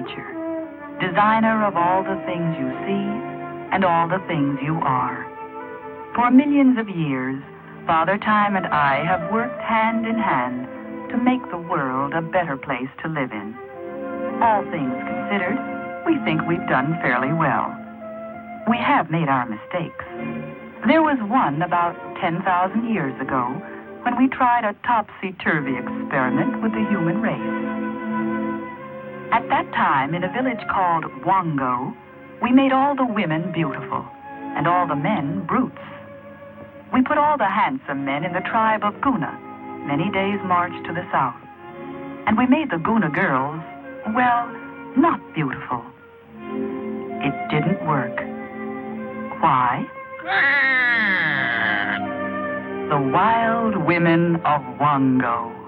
nature, designer of all the things you see and all the things you are. For millions of years, Father Time and I have worked hand in hand to make the world a better place to live in. All things considered, we think we've done fairly well. We have made our mistakes. There was one about 10,000 years ago when we tried a topsy-turvy experiment with the human race. At that time, in a village called Wongo, we made all the women beautiful and all the men brutes. We put all the handsome men in the tribe of Guna, many days' march to the south. And we made the Guna girls, well, not beautiful. It didn't work. Why? The wild women of Wongo.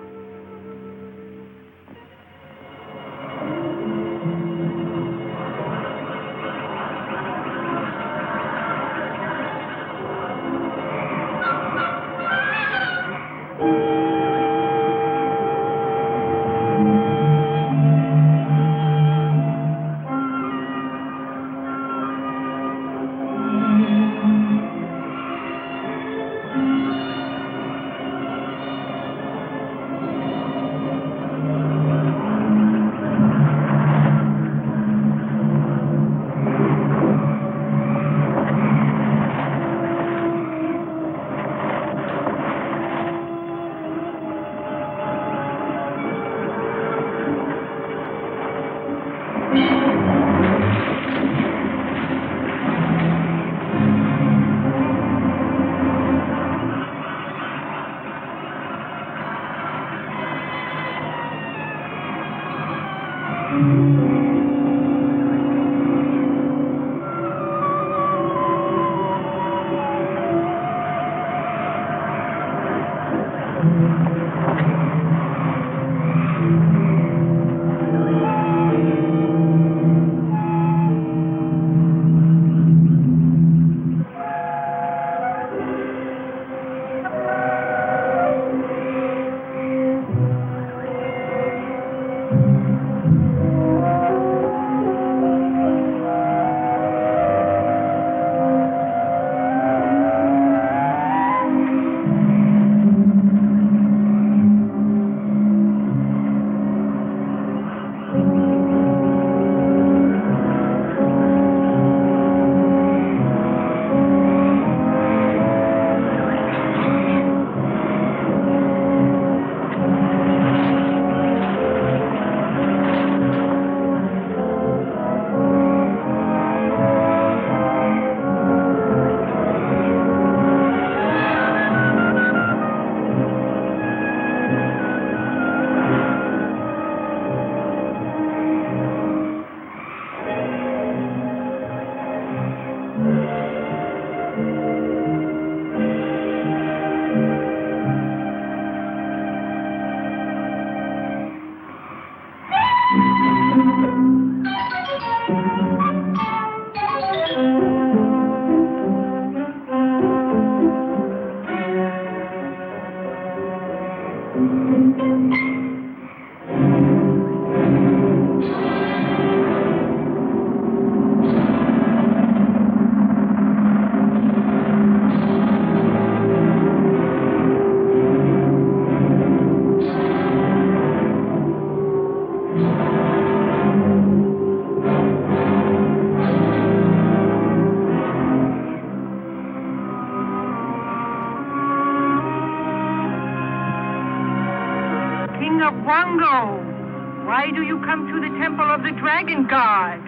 Wongo, why do you come to the temple of the dragon god?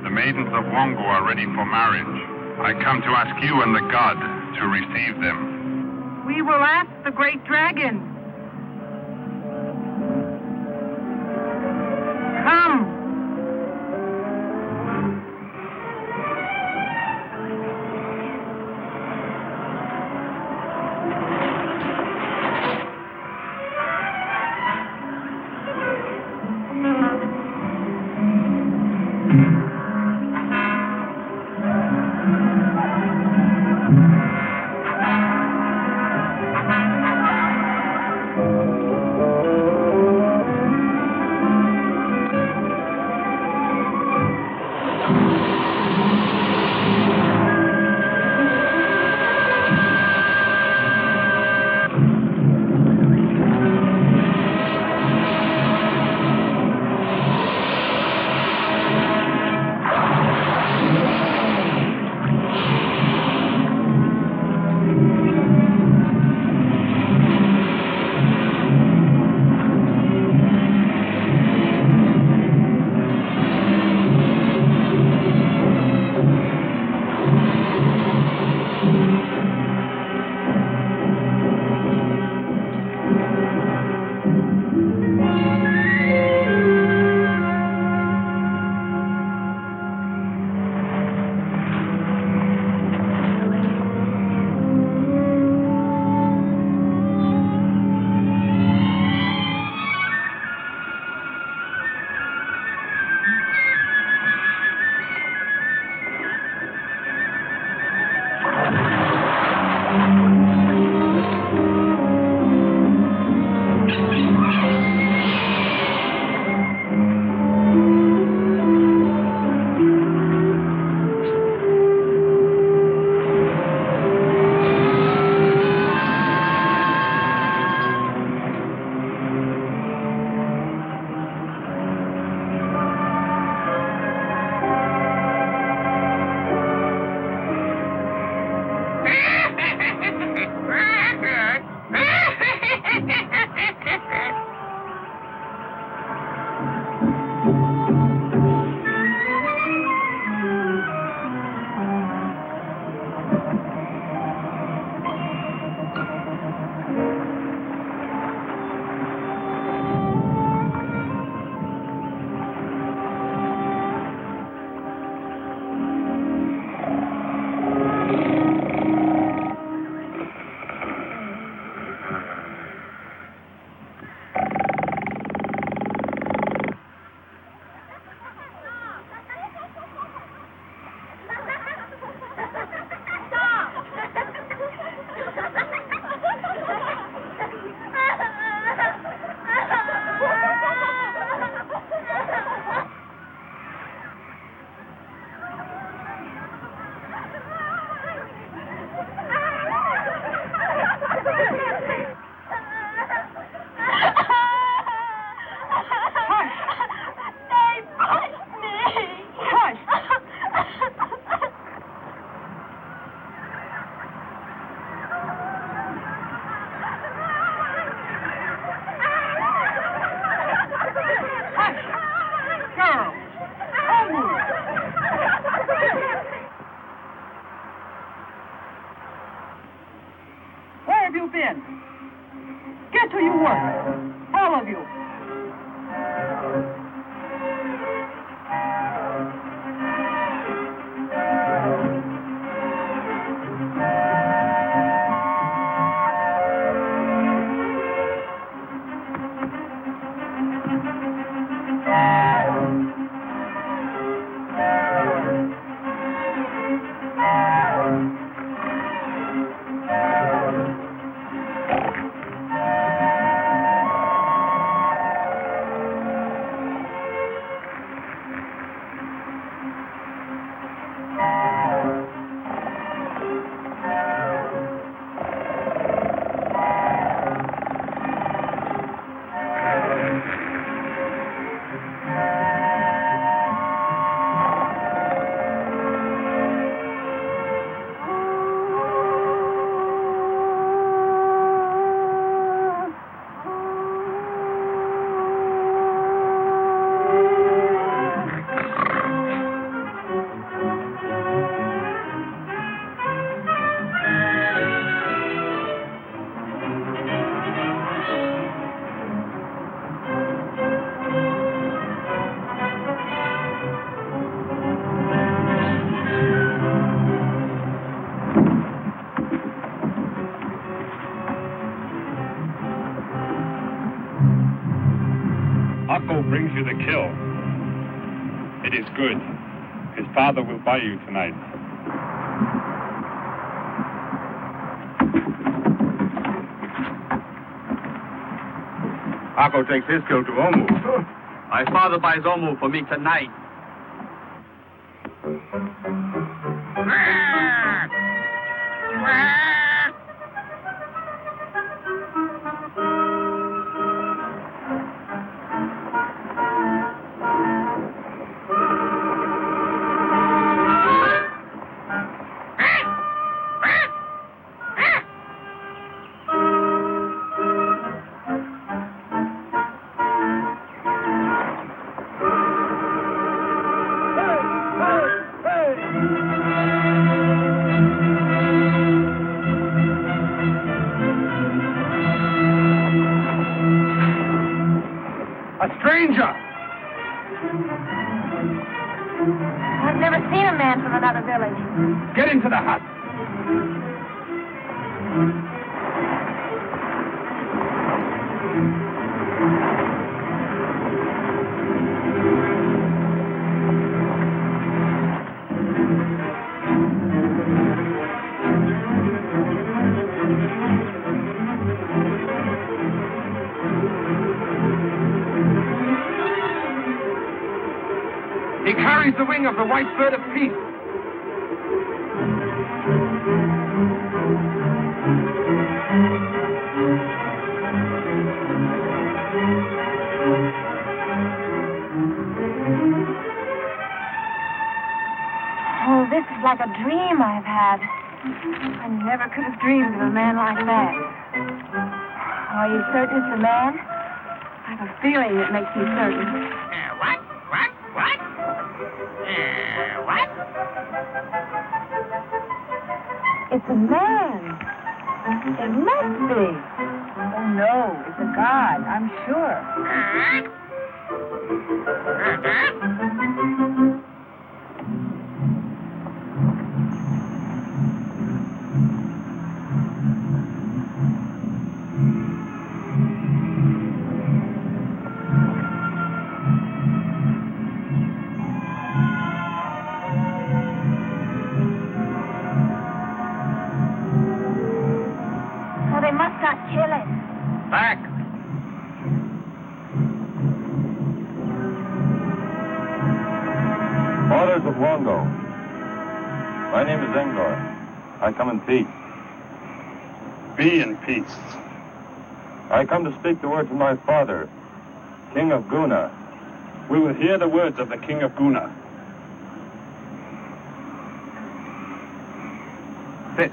The maidens of Wongo are ready for marriage. I come to ask you and the god to receive them. We will ask the great dragon. Come. you been? Get to your work, all of you. Brings you the kill. It is good. His father will buy you tonight. Akko takes his kill to Omu. My father buys Omu for me tonight. I've never seen a man from another village. Get into the hut. He carries the wing of the white bird of peace. Oh, this is like a dream I've had. I never could have dreamed of a man like that. Are you certain it's a man? I have a feeling that makes me certain. What? It's a man. It must be. Oh, no, it's a god, I'm sure. Oh, they must not kill it. Back. Orders of Wongo. My name is Engor. I come in peace. Be in peace. I come to speak the words of my father, King of Guna. We will hear the words of the King of Guna. Sit.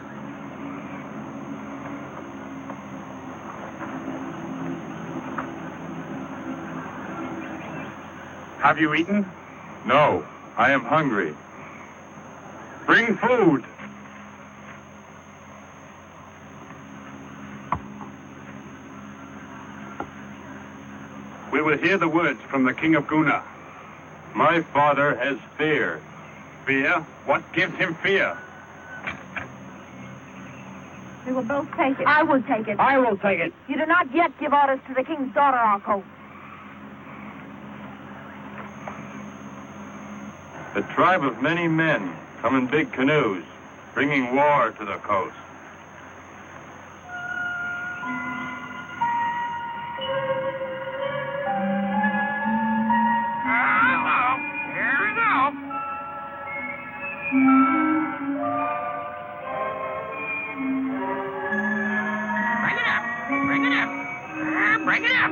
Have you eaten? No, I am hungry. Bring food. We will hear the words from the King of Guna. My father has fear. Fear? What gives him fear? We will both take it. I will take it. I will take it. You do not yet give orders to the king's daughter, Uncle. The tribe of many men come in big canoes, bringing war to the coast. Bring it up.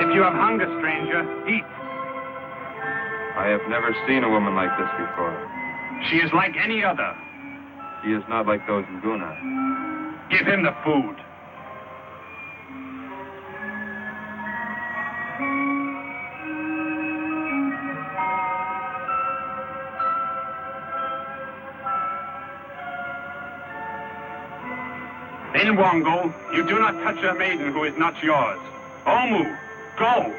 If you have hunger, stranger, eat. I have never seen a woman like this before. She is like any other. She is not like those in Guna. Give him the food. In Wongo, you do not touch a maiden who is not yours. Omu, go!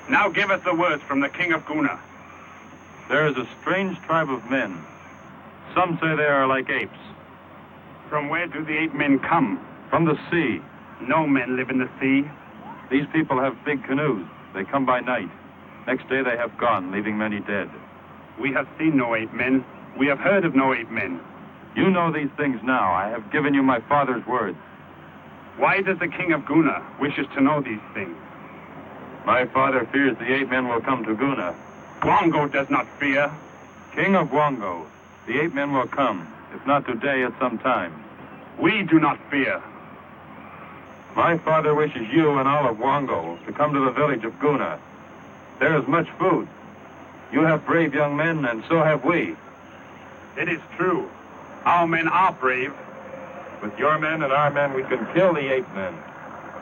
Now give us the words from the King of Guna. There is a strange tribe of men. Some say they are like apes. From where do the 8 men come? From the sea. No men live in the sea. These people have big canoes. They come by night. Next day they have gone, leaving many dead. We have seen no 8 men. We have heard of no 8 men. You know these things now. I have given you my father's words. Why does the King of Guna wishes to know these things? My father fears the 8 men will come to Guna. Wongo does not fear. King of Wongo, the 8 men will come. If not today, at some time. We do not fear. My father wishes you and all of Wongo to come to the village of Guna. There is much food. You have brave young men, and so have we. It is true. Our men are brave. With your men and our men, we can kill the 8 men.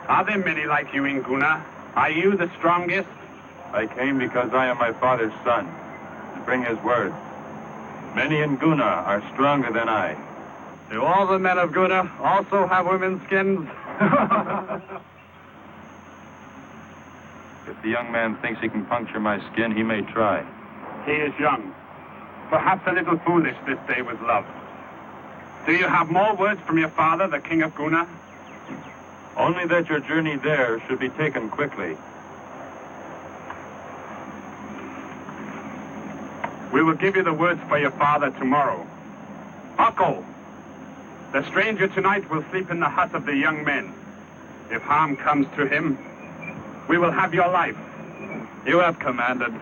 Are there many like you in Guna? Are you the strongest? I came because I am my father's son, to bring his word. Many in Guna are stronger than I. Do all the men of Guna also have women's skins? If the young man thinks he can puncture my skin, he may try. He is young. Perhaps a little foolish this day with love. Do you have more words from your father, the King of Guna? Only that your journey there should be taken quickly. We will give you the words for your father tomorrow. Ako, the stranger tonight will sleep in the hut of the young men. If harm comes to him, we will have your life. You have commanded.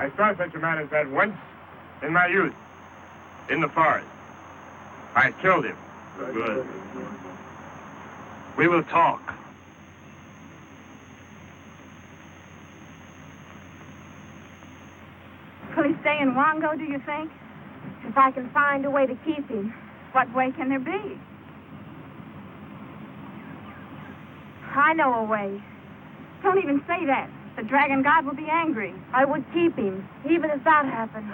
I saw such a man as that once in my youth, in the forest. I killed him. Good. We will talk. Will he stay in Wongo, do you think? If I can find a way to keep him. What way can there be? I know a way. Don't even say that. The dragon god will be angry. I would keep him, even if that happened.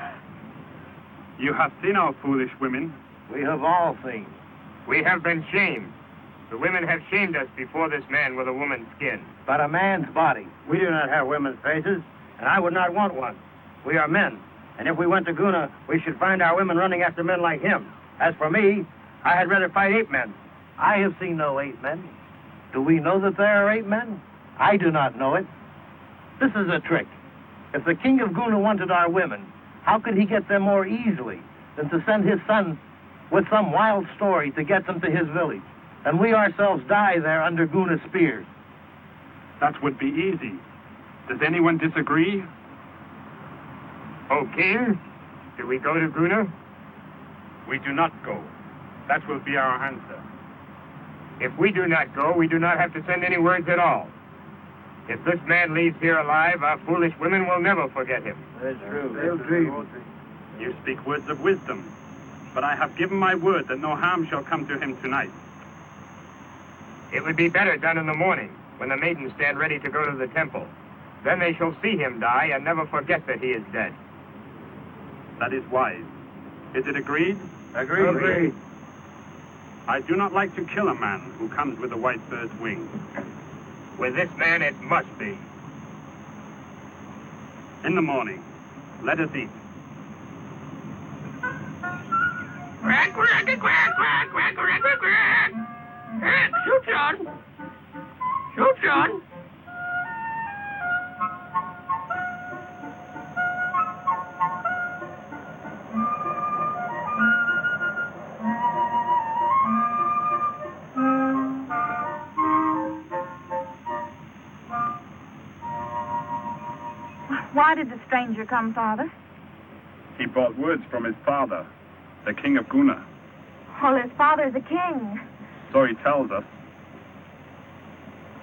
You have seen our foolish women. We have all seen. We have been shamed. The women have shamed us before this man with a woman's skin. But a man's body. We do not have women's faces, and I would not want one. We are men, and if we went to Guna, we should find our women running after men like him. As for me, I had rather fight 8 men. I have seen no 8 men. Do we know that there are 8 men? I do not know it. This is a trick. If the king of Guna wanted our women, how could he get them more easily than to send his son with some wild story to get them to his village, and we ourselves die there under Guna's spears? That would be easy. Does anyone disagree? O king, Do we go to Guna? We do not go. That will be our answer. If we do not go, we do not have to send any words at all. If this man leaves here alive, our foolish women will never forget him. That's true. They'll dream. You speak words of wisdom, but I have given my word that no harm shall come to him tonight. It would be better done in the morning, when the maidens stand ready to go to the temple. Then they shall see him die and never forget that he is dead. That is wise. Is it agreed? Agreed. I do not like to kill a man who comes with a white bird's wings. With this man, it must be. In the morning, let us eat. Quack, quack, quack, quack, quack, quack, quack, quack. Shoot, John. Shoot, John. Why did the stranger come, Father? He brought words from his father, the king of Guna. Well, his father's a king. So he tells us.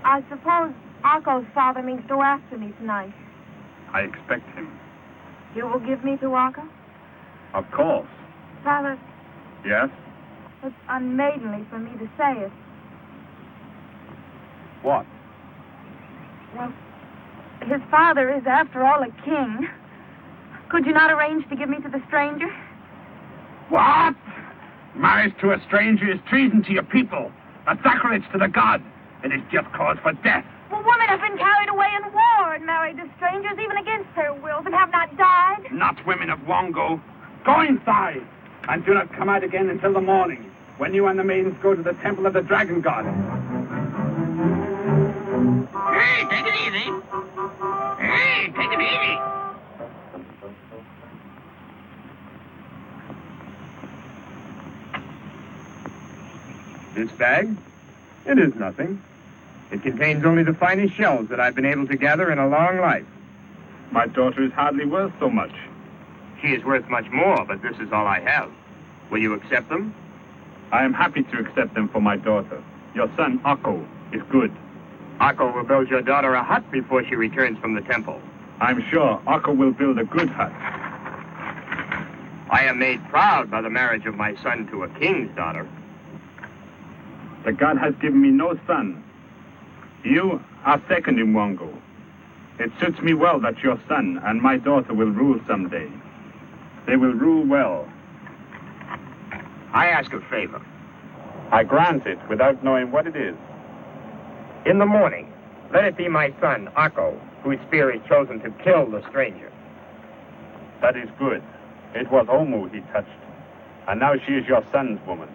I suppose Akko's father means to go after me tonight. I expect him. You will give me to Akko? Of course. Father, Yes? it's unmaidenly for me to say it. What? Well, his father is, after all, a king. Could you not arrange to give me to the stranger? What? Marriage to a stranger is treason to your people, a sacrilege to the gods. It is just cause for death. Well, women have been carried away in war and married to strangers, even against their wills, and have not died. Not women of Wongo. Go inside, and do not come out again until the morning, when you and the maidens go to the temple of the dragon god. Hey, take it easy. Hey, take it easy. This bag? It is nothing. It contains only the finest shells that I've been able to gather in a long life. My daughter is hardly worth so much. She is worth much more, but this is all I have. Will you accept them? I am happy to accept them for my daughter. Your son, Akko, is good. Akko will build your daughter a hut before she returns from the temple. I'm sure Akko will build a good hut. I am made proud by the marriage of my son to a king's daughter. The god has given me no son. You are second in Wongo. It suits me well that your son and my daughter will rule someday. They will rule well. I ask a favor. I grant it without knowing what it is. In the morning, let it be my son, Akko, whose spear is chosen to kill the stranger. That is good. It was Omu he touched. And now she is your son's woman.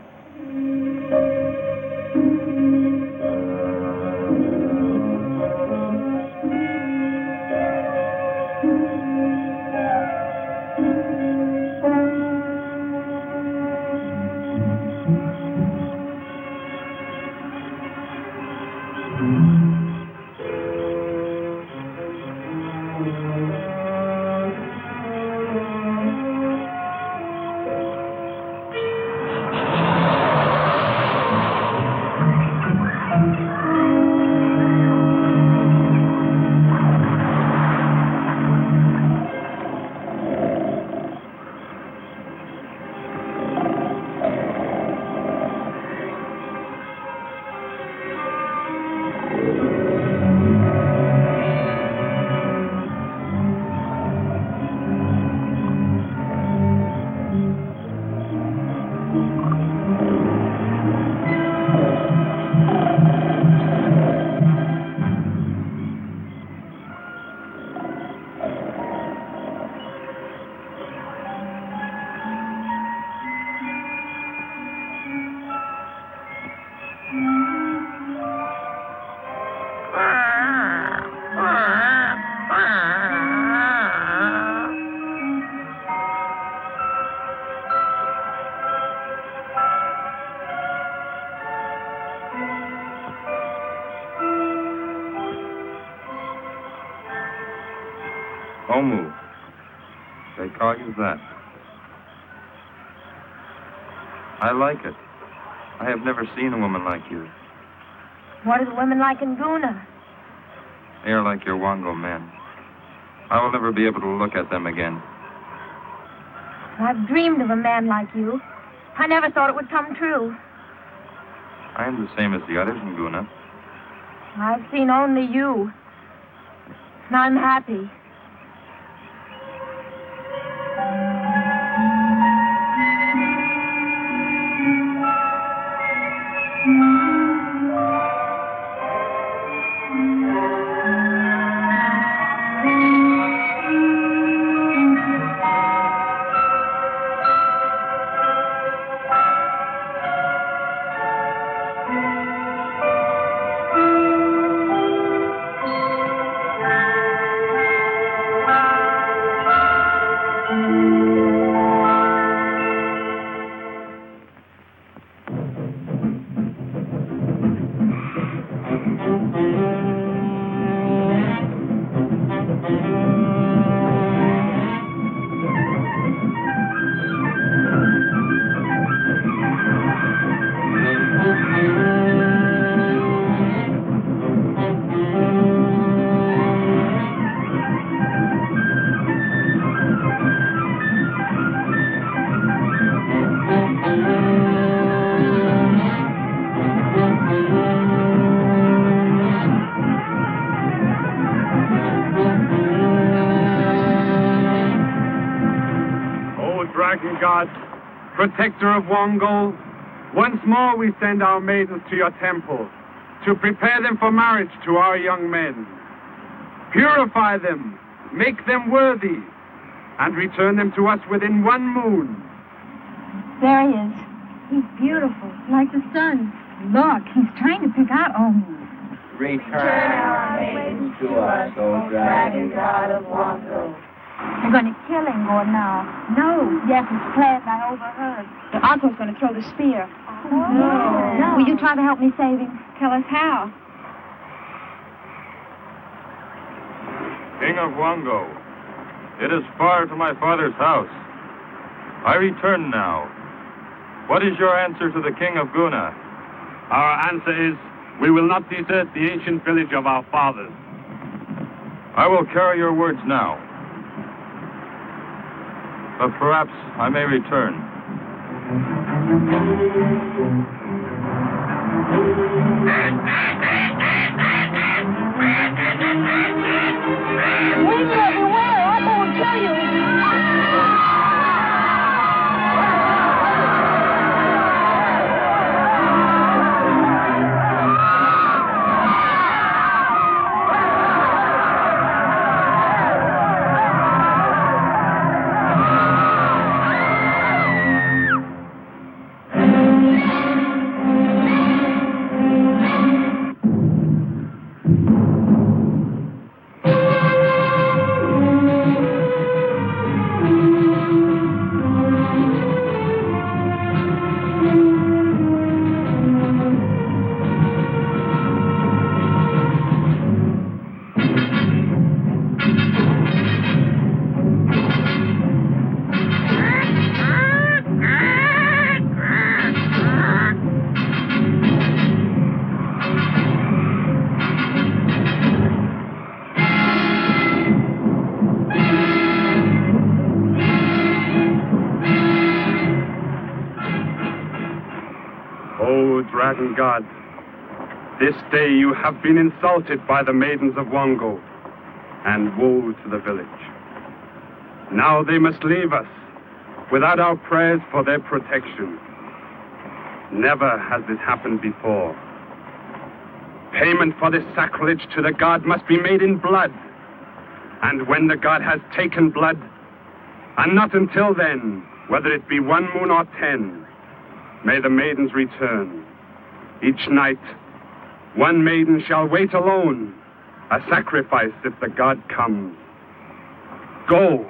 Omu. They call you that. I like it. I have never seen a woman like you. What are the women like in Guna? They are like your Wongo men. I will never be able to look at them again. I've dreamed of a man like you. I never thought it would come true. I am the same as the others in Guna. I've seen only you. And I'm happy. Dragon God, protector of Wongo, once more we send our maidens to your temple to prepare them for marriage to our young men. Purify them, make them worthy, and return them to us within 1 moon. There he is. He's beautiful, like the sun. Look, he's trying to pick out Omu. Return our maidens to us, O Dragon God of Wongo. They're going to kill him, Gordon, now. No. Yes, it's planned. I overheard. The uncle's going to throw the spear. No. Will you try to help me save him? Tell us how. King of Wongo, it is far to my father's house. I return now. What is your answer to the King of Guna? Our answer is, we will not desert the ancient village of our fathers. I will carry your words now. But perhaps I may return. Wait everywhere! I'm going to kill you! Dragon God, this day you have been insulted by the maidens of Wongo, and woe to the village. Now they must leave us, without our prayers for their protection. Never has this happened before. Payment for this sacrilege to the god must be made in blood. And when the god has taken blood, and not until then, whether it be 1 moon or 10, may the maidens return. Each night, 1 maiden shall wait alone, a sacrifice if the god comes. Go!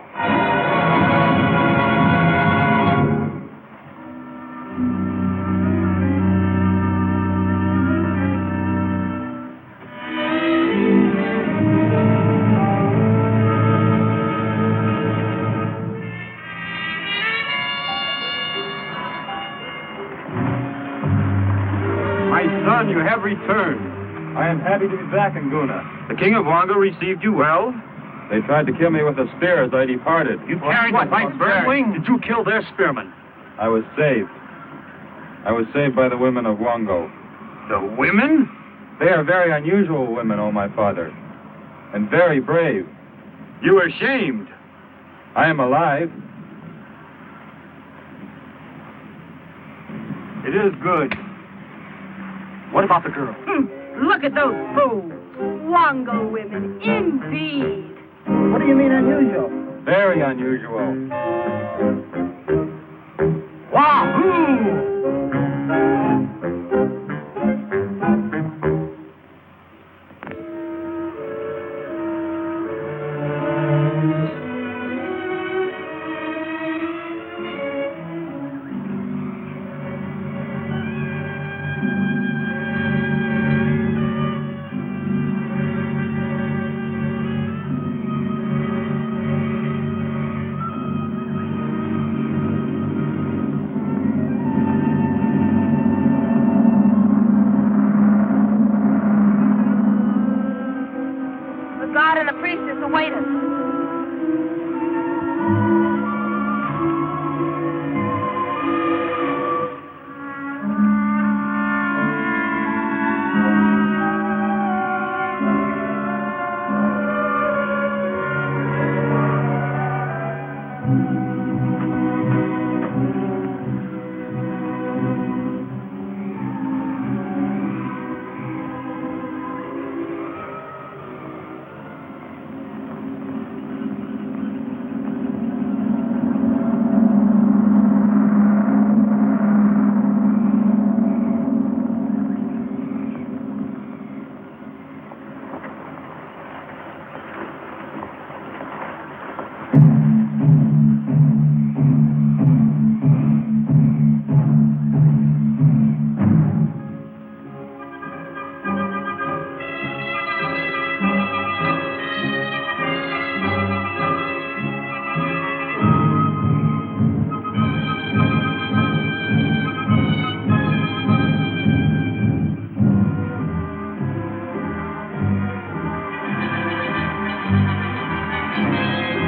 returned. I am happy to be back in Guna. The king of Wongo received you well? They tried to kill me with a spear as I departed. You carried the white birdwing? Did you kill their spearmen? I was saved. I was saved by the women of Wongo. The women? They are very unusual women, oh my father, and very brave. You were shamed. I am alive. It is good. What about the girl? Look at those fools. Wongo women, indeed. What do you mean unusual? Very unusual. Wahoo! The god and the priestess await us.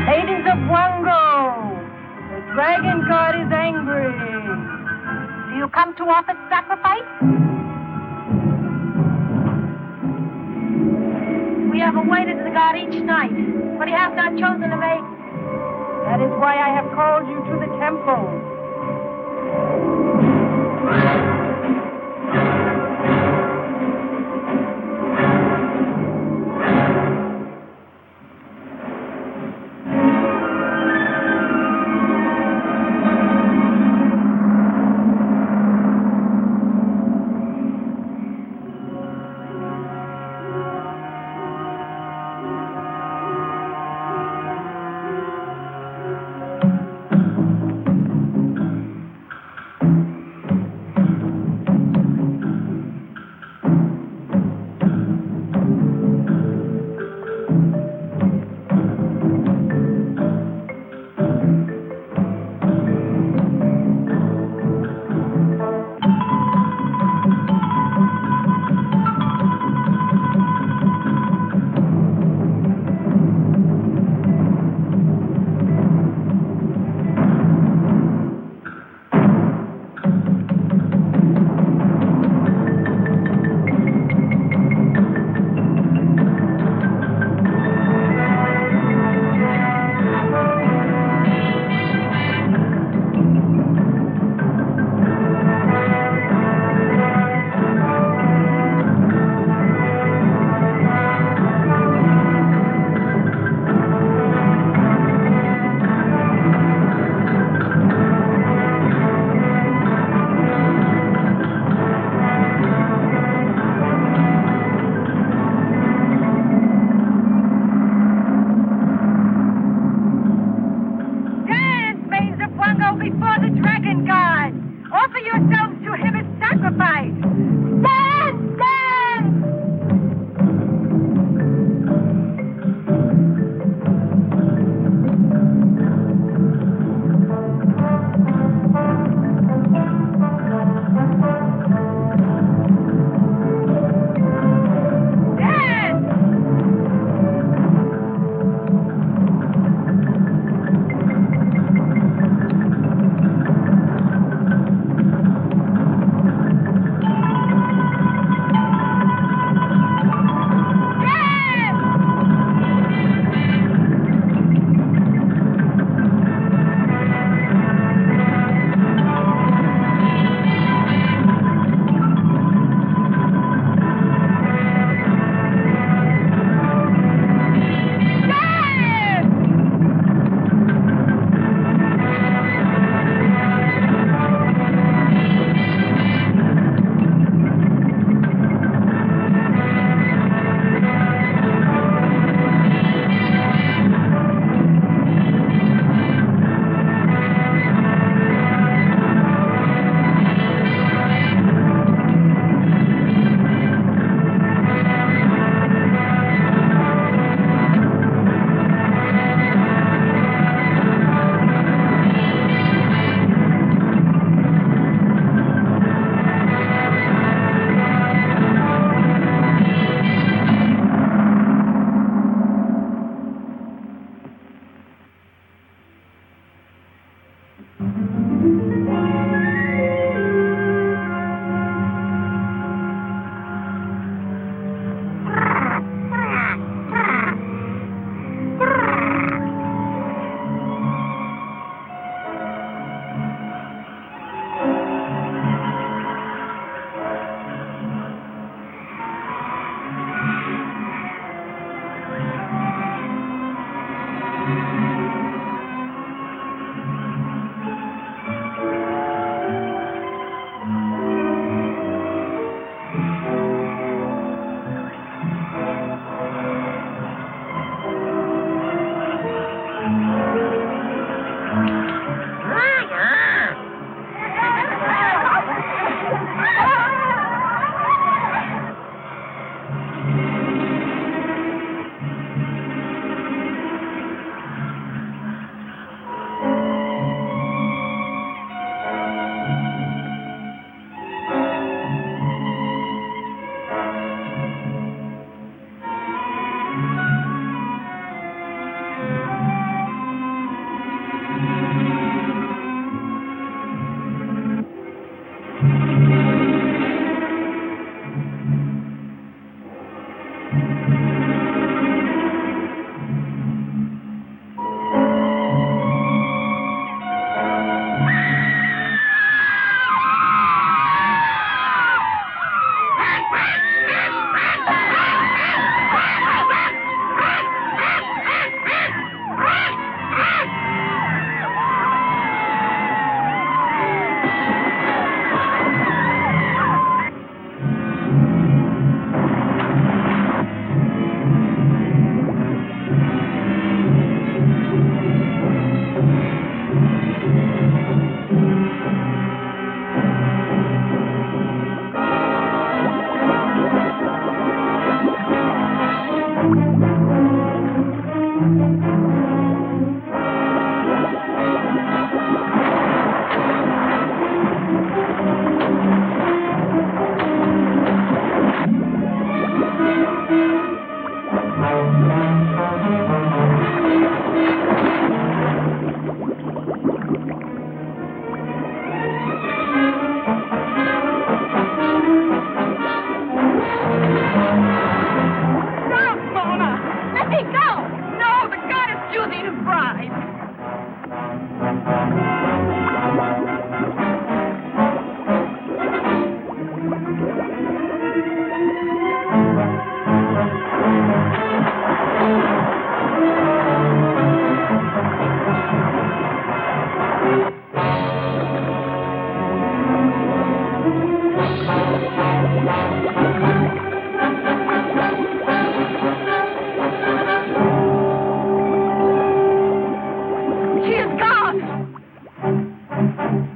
Ladies of Wongo, the dragon god is angry. Do you come to offer sacrifice? We have awaited the god each night, but he has not chosen a maiden. That is why I have called you to the temple.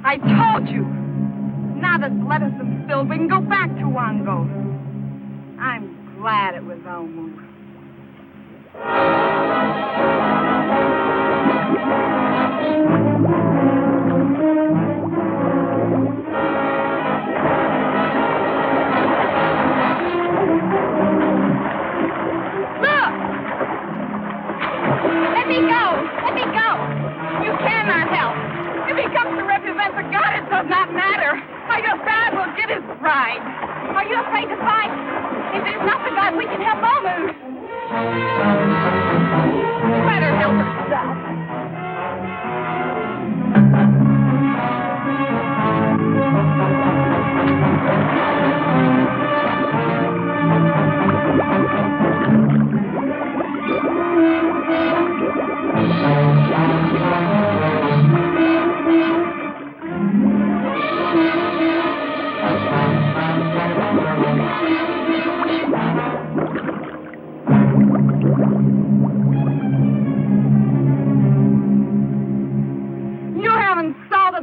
I told you. Now that blood has been spilled, we can go back to Wongo. I'm glad it was over. Look! Let me go! Let me go! You cannot help. If he comes to represent the God, it does not matter. Or your dad will get his bride. Are you afraid to fight? If it's not the God, we can help Momu. Let her help herself.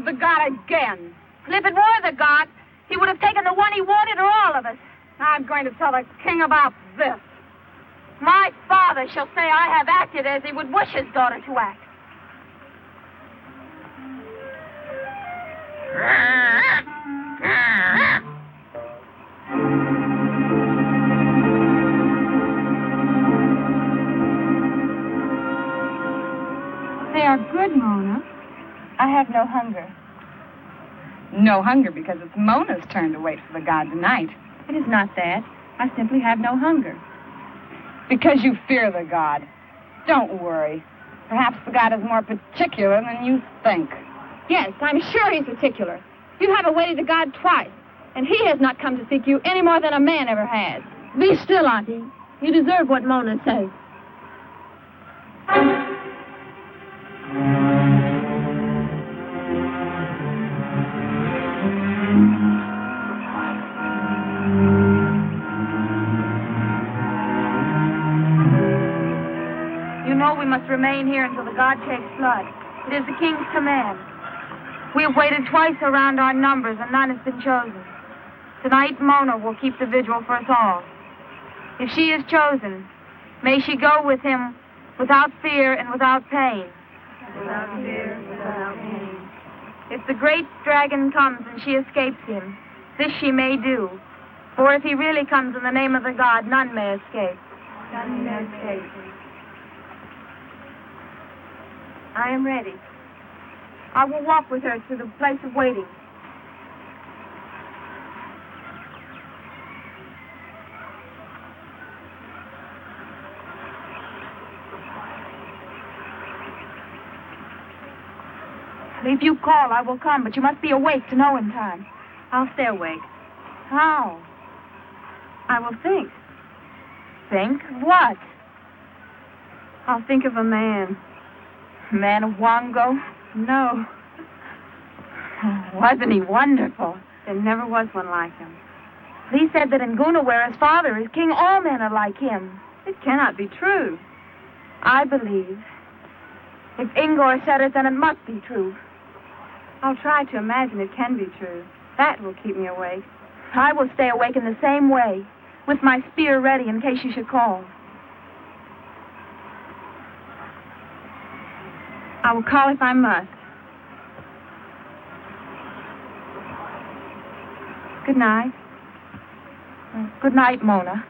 The God again. And if it were the God, he would have taken the one he wanted or all of us. I'm going to tell the king about this. My father shall say I have acted as he would wish his daughter to act. They are good, Mona. I have no hunger. No hunger because it's Mona's turn to wait for the God tonight. It is not that. I simply have no hunger. Because you fear the God. Don't worry. Perhaps the God is more particular than you think. Yes, I'm sure he's particular. You have awaited the God twice, and he has not come to seek you any more than a man ever has. Be still, Auntie. You deserve what Mona says. We must remain here until the God takes blood. It is the king's command. We have waited twice around our numbers, and none has been chosen. Tonight, Mona will keep the vigil for us all. If she is chosen, may she go with him without fear and without pain. Without fear, without pain. If the great dragon comes and she escapes him, this she may do. For if he really comes in the name of the God, none may escape. None may escape. I am ready. I will walk with her to the place of waiting. If you call, I will come, but you must be awake to know in time. I'll stay awake. How? I will think. Think? What? I'll think of a man. Man of Wongo? No. Wasn't he wonderful? There never was one like him. He said that in Guna, where his father is king, all men are like him. It cannot be true. I believe. If Ingor said it, then it must be true. I'll try to imagine it can be true. That will keep me awake. I will stay awake in the same way, with my spear ready in case you should call. I will call if I must. Good night. Good night, Mona.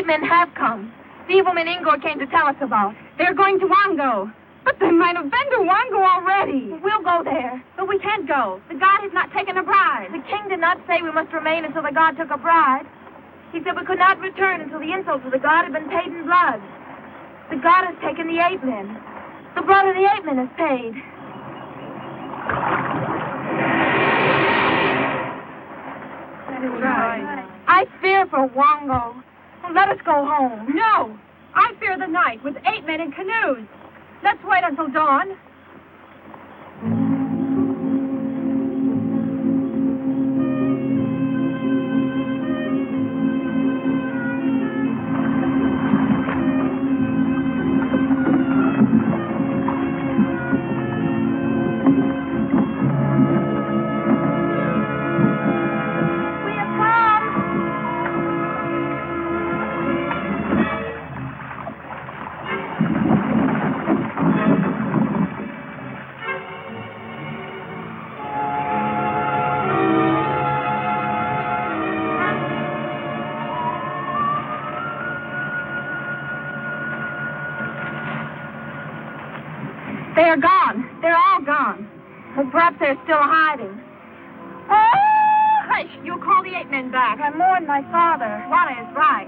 8 men have come. The evil men Ingor came to tell us about. They're going to Wongo. But they might have been to Wongo already. We'll go there. But we can't go. The god has not taken a bride. The king did not say we must remain until the god took a bride. He said we could not return until the insult to the god had been paid in blood. The god has taken the 8 men. The blood of the 8 men is paid. That is right. I fear for Wongo. Let us go home. No. I fear the night with 8 men in canoes. Let's wait until dawn. They're gone. They're all gone. But perhaps they're still hiding. Oh, hush! You call the 8 men back. I mourn my father. Juana is right.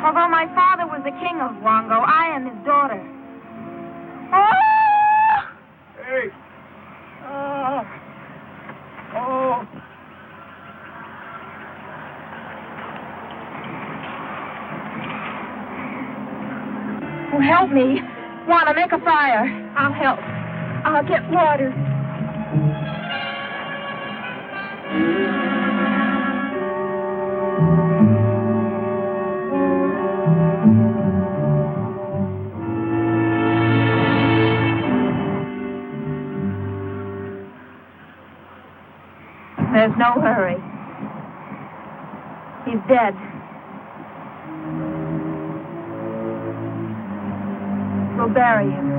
Although my father was the king of Wongo, I am his daughter. Oh! Hey! Oh! Oh, help me. Juana, make a fire. I'll help. I'll get water. There's no hurry. He's dead. We'll bury him.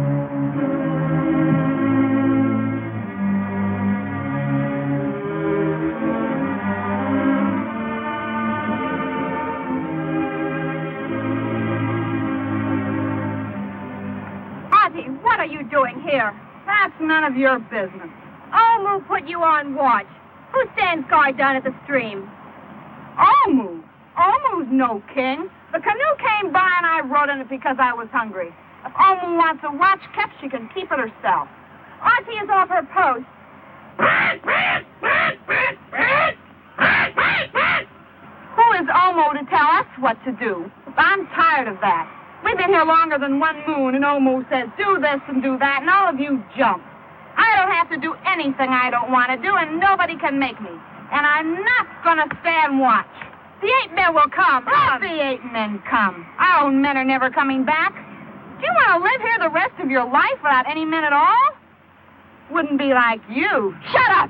Ozzy, what are you doing here? That's none of your business. Omu put you on watch. Who stands guard down at the stream? Omu? Omu's no king. The canoe came by and I rode in it because I was hungry. If Omu wants a watch kept, she can keep it herself. Ozzy is off her post. Who is Omu to tell us what to do? I'm tired of that. We've been here longer than 1 moon, and Omu says, do this and do that, and all of you jump. I don't have to do anything I don't want to do, and nobody can make me. And I'm not going to stand watch. The 8 men will come. Let the 8 men come. Our own men are never coming back. Do you want to live here the rest of your life without any men at all? Wouldn't be like you. Shut up!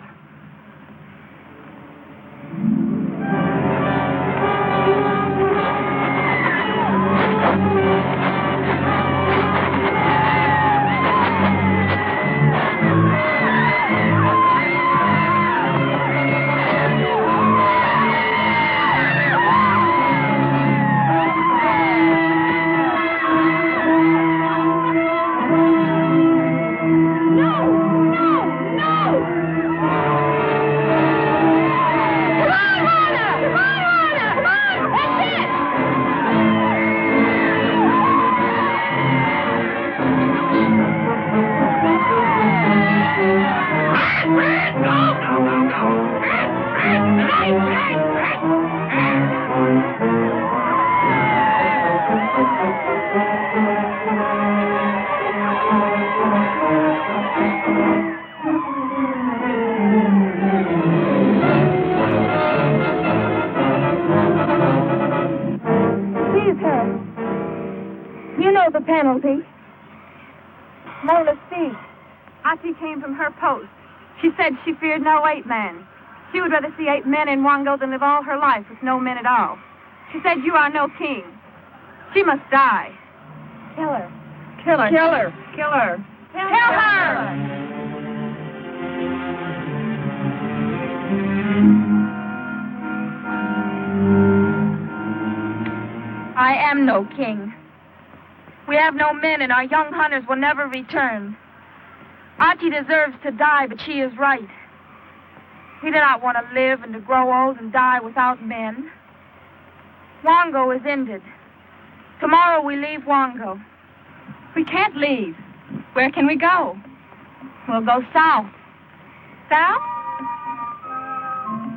The penalty. Mola see. Ozzy came from her post. She said she feared no 8 men. She would rather see 8 men in Wongo than live all her life with no men at all. She said you are no king. She must die. Kill her. Kill her. Kill her. Kill her. Kill her. I am no king. We have no men, and our young hunters will never return. Auntie deserves to die, but she is right. We do not want to live and to grow old and die without men. Wongo is ended. Tomorrow we leave Wongo. We can't leave. Where can we go? We'll go south. South?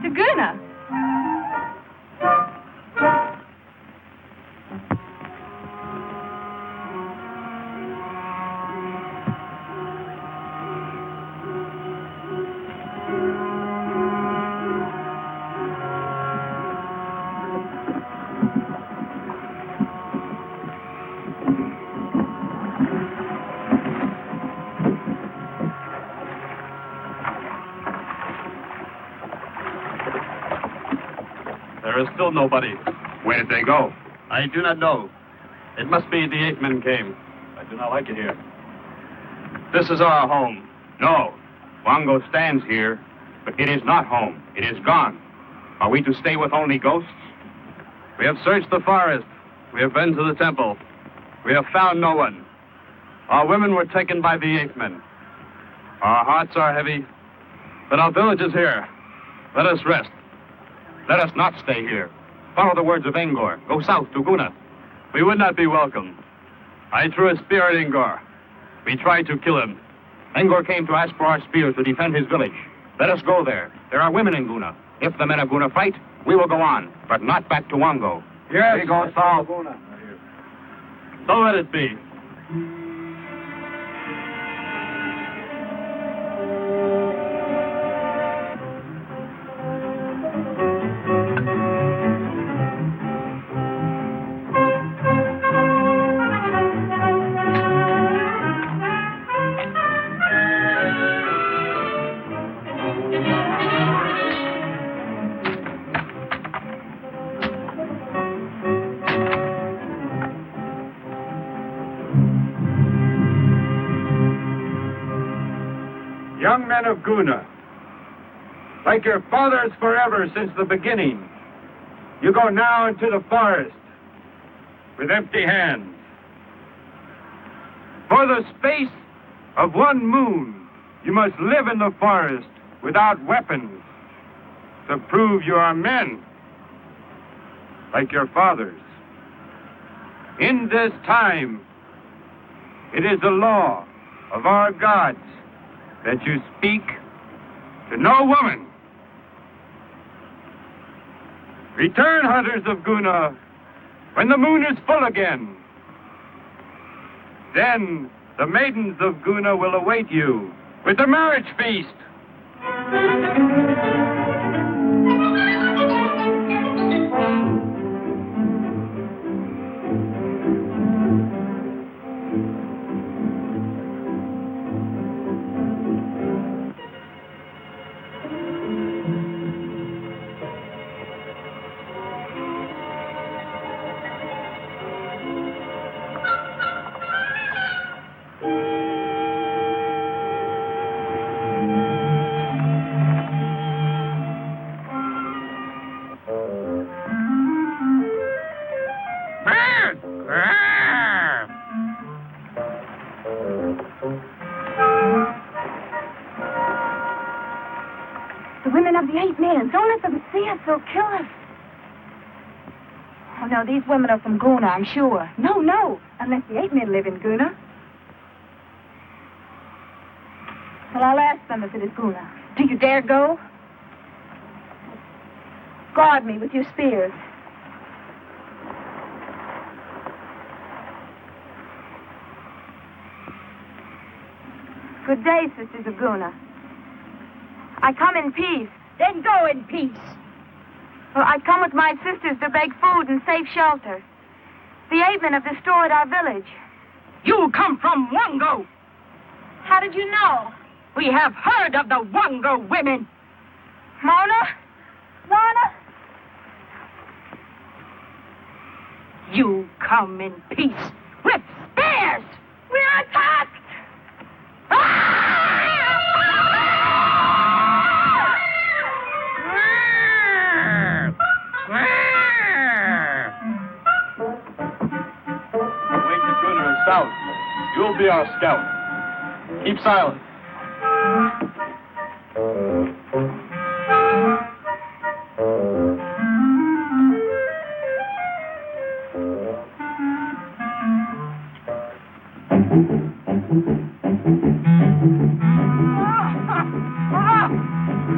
To Guna. There is still nobody. Where did they go? I do not know. It must be the 8 men came. I do not like it here. This is our home. No. Wongo stands here, but it is not home. It is gone. Are we to stay with only ghosts? We have searched the forest. We have been to the temple. We have found no one. Our women were taken by the 8 men. Our hearts are heavy, but our village is here. Let us rest. Let us not stay here. Follow the words of Angor. Go south to Guna. We would not be welcome. I threw a spear at Ingor. We tried to kill him. Angor came to ask for our spears to defend his village. Let us go there. There are women in Guna. If the men of Guna fight, we will go on, but not back to Wongo. Yes. We go south. So let it be. Young men of Guna, like your fathers forever since the beginning, you go now into the forest with empty hands. For the space of 1 moon, you must live in the forest without weapons to prove you are men, like your fathers. In this time, it is the law of our gods that you speak to no woman. Return, hunters of Guna, when the moon is full again. Then the maidens of Guna will await you with the marriage feast. The women of the 8 men. Don't let them see us. They'll kill us. Oh, no, these women are from Guna, I'm sure. No. Unless the 8 men live in Guna. Well, I'll ask them if it is Guna. Do you dare go? Guard me with your spears. Good day, sisters of Guna. I come in peace. Then go in peace. Well, I come with my sisters to beg food and safe shelter. The 8 men have destroyed our village. You come from Wongo. How did you know? We have heard of the Wongo women. Mona? You come in peace with spears. We're attacked! You'll be our scout. Keep silent.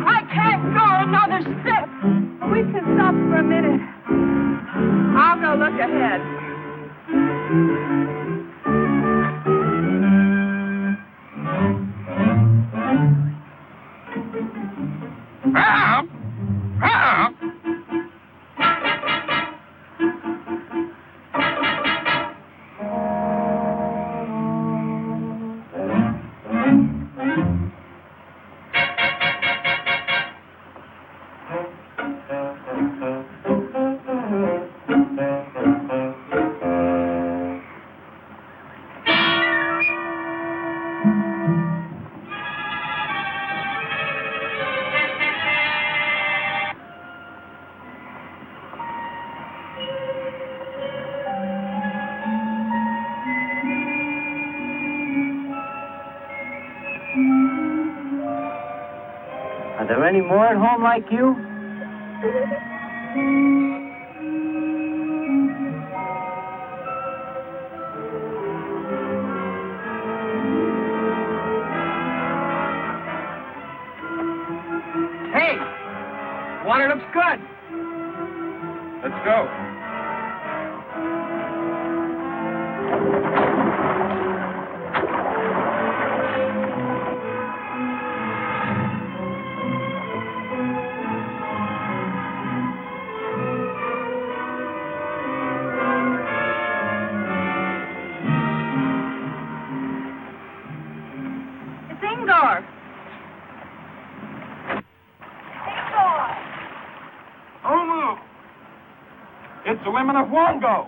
I can't go another step. We can stop for a minute. I'll go look ahead. Help! Help! Are there any more at home like you? Hey! Water looks good. Let's go. It's Ingor. Olu! It's the women of Wongo.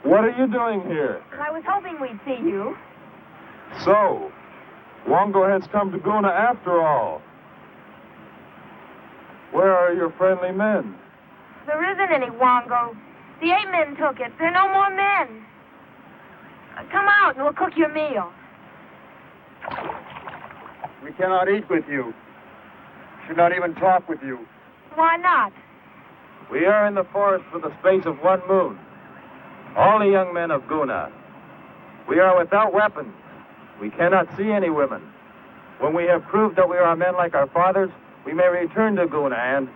What are you doing here? I was hoping we'd see you. So, Wongo has come to Guna after all. Where are your friendly men? There isn't any Wongo. The 8 men took it. There are no more men. Come out and we'll cook your meal. We cannot eat with you. Should not even talk with you. Why not? We are in the forest for the space of 1 moon. All the young men of Guna. We are without weapons. We cannot see any women. When we have proved that we are men like our fathers, we may return to Guna and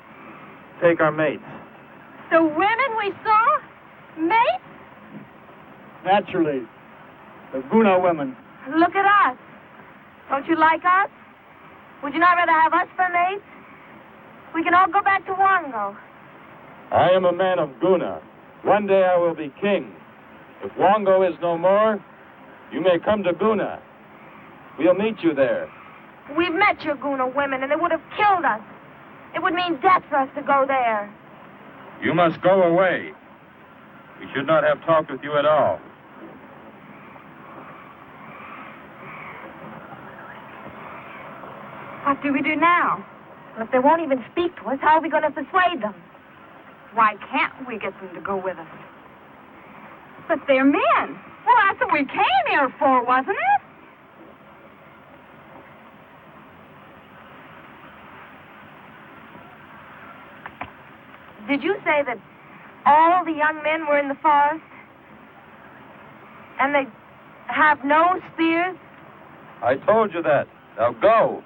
take our mates. The women we saw? Mates? Naturally. The Guna women. Look at us. Don't you like us? Would you not rather have us for mates? We can all go back to Wongo. I am a man of Guna. One day I will be king. If Wongo is no more, you may come to Guna. We'll meet you there. We've met your Guna women, and they would have killed us. It would mean death for us to go there. You must go away. We should not have talked with you at all. What do we do now? Well, if they won't even speak to us, how are we going to persuade them? Why can't we get them to go with us? But they're men. Well, that's what we came here for, wasn't it? Did you say that all the young men were in the forest? And they have no spears? I told you that. Now go.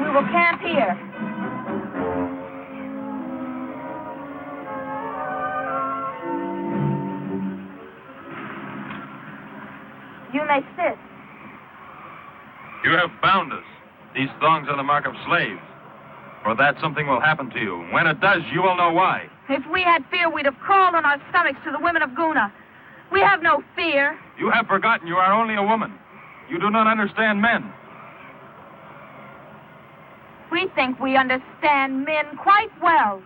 We will camp here. You may sit. You have bound us. These thongs are the mark of slaves. For that, something will happen to you. When it does, you will know why. If we had fear, we'd have crawled on our stomachs to the women of Guna. We have no fear. You have forgotten you are only a woman. You do not understand men. We think we understand men quite well.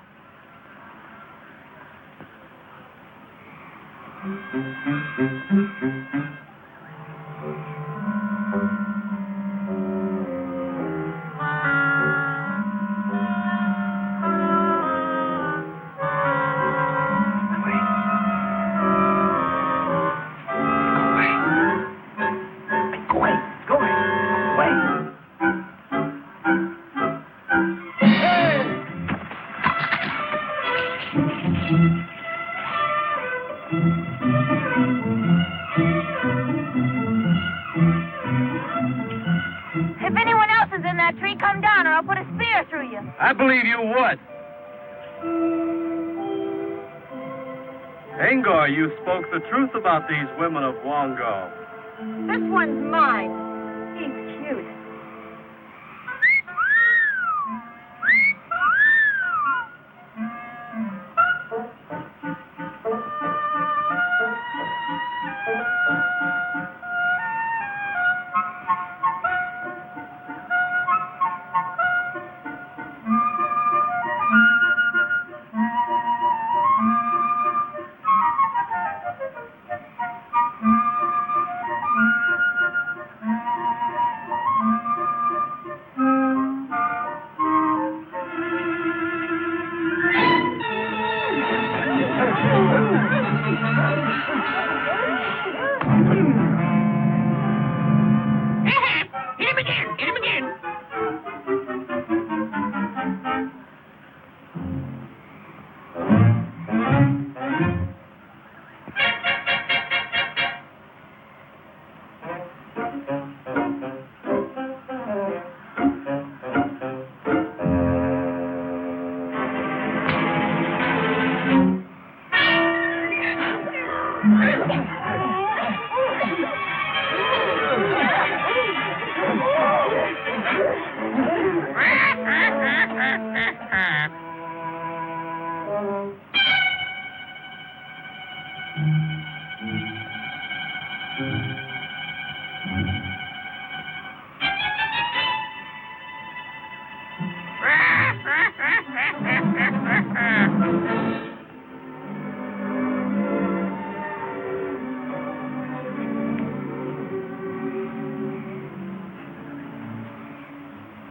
If anyone else is in that tree, come down or I'll put a spear through you. I believe you would. Angor, you spoke the truth about these women of Wongo. This one's mine. He's cute. Hit him again.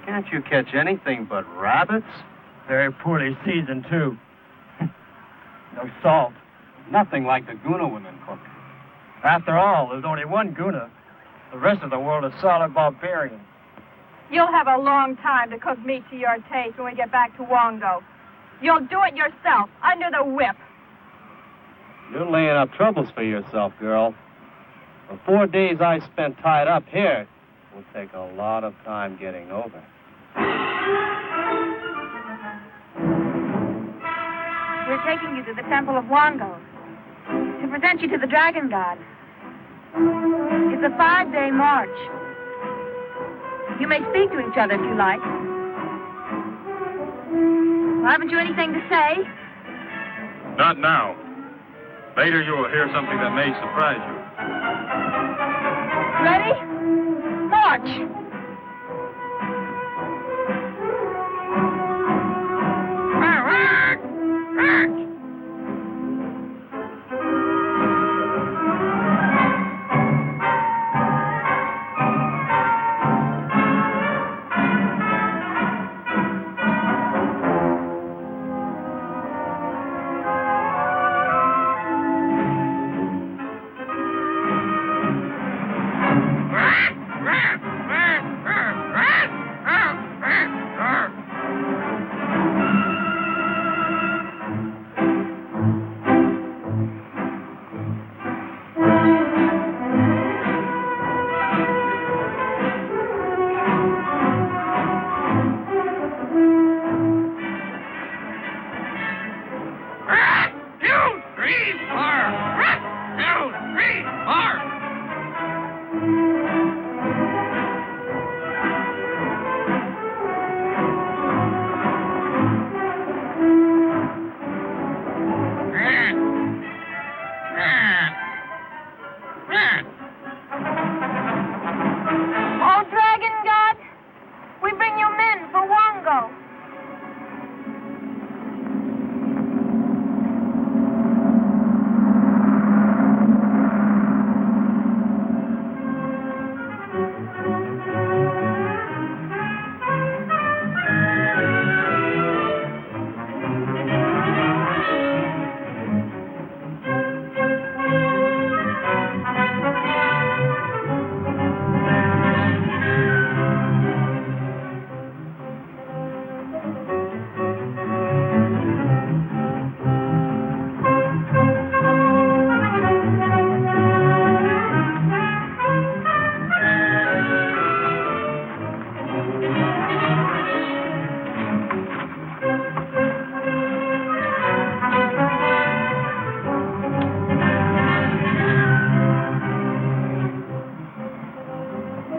Can't you catch anything but rabbits? Very poorly seasoned, too. No salt. Nothing like the Guna women cook. After all, there's only one Guna. The rest of the world is solid barbarian. You'll have a long time to cook meat to your taste when we get back to Wongo. You'll do it yourself, under the whip. You're laying up troubles for yourself, girl. The 4 days I spent tied up here will take a lot of time getting over. We're taking you to the temple of Wongo to present you to the dragon god. It's a 5-day march. You may speak to each other if you like. Well, haven't you anything to say? Not now. Later you will hear something that may surprise you. Ready? March! go.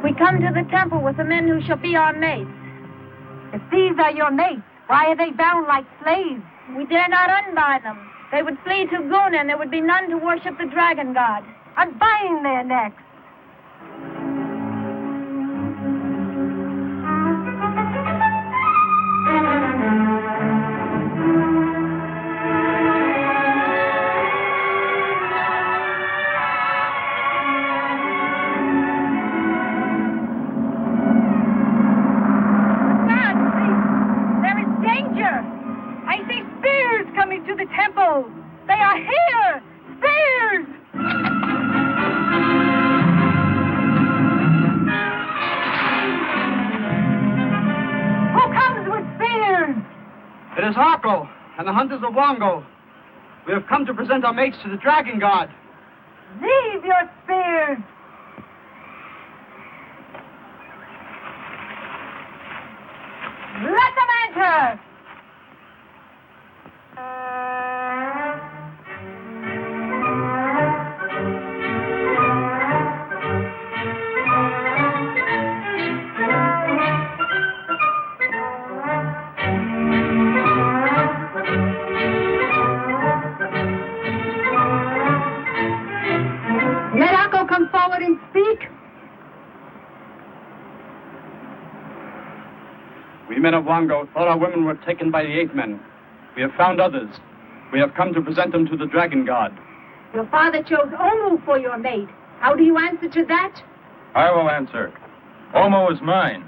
We come to the temple with the men who shall be our mates. If these are your mates, why are they bound like slaves? We dare not unbind them. They would flee to Guna, and there would be none to worship the dragon god. Unbind their necks. To the temple. They are here! Spears! Who comes with spears? It is Wongo and the hunters of Wongo. We have come to present our mates to the dragon god. Leave your spears. Let them enter. Let Akko come forward and speak. We men of Wongo thought our women were taken by the ape men. We have found others. We have come to present them to the dragon god. Your father chose Omu for your mate. How do you answer to that? I will answer. Omo is mine.